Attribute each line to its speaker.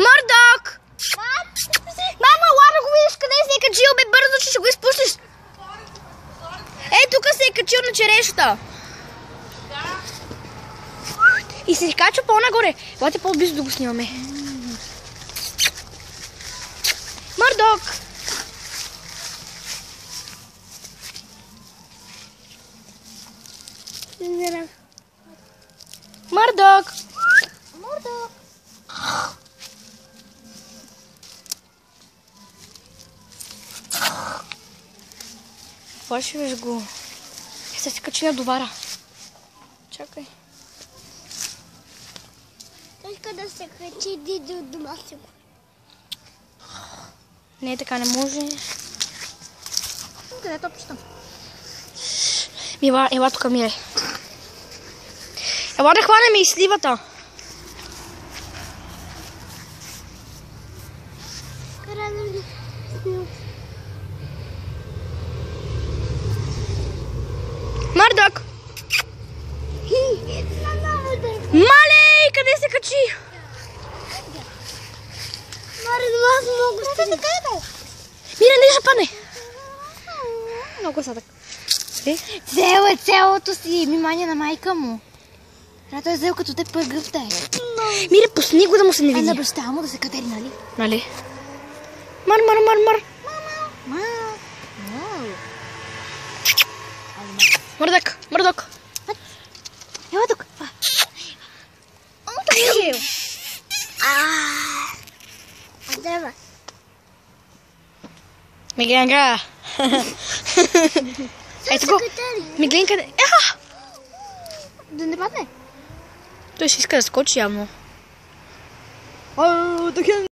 Speaker 1: Мърдок! Мама, ела да го видиш къде се е качил, бе, бързо, че ще го изпуснеш. Ей, тук се е качил на черешата. И се качва по-нагоре. Елате по-близо да го снимаме. Мърдок! Мърдок! Мърдок! Плашиш го. Сега се качи на довара. Чакай.
Speaker 2: Той иска да се качи до дома си.
Speaker 1: Не, така не може.
Speaker 2: Къде е топчето?
Speaker 1: Ела тук, Мире. Ела да хванем и сливата. Мърдок! Малей, къде се качи? Мире, не ще падне. Много садък.
Speaker 2: Взел е цялото си внимание на майка му. Той е взел като те пъргъвта е.
Speaker 1: Мире, пусни го да му се не види.
Speaker 2: На баща му да се катери, нали?
Speaker 1: Нали? Мар. Мърдок.
Speaker 2: Ела тук. Дева.
Speaker 1: Мигленка. Ето го. Мигленка.
Speaker 2: Да не падне?
Speaker 1: Той ще иска да скочи явно.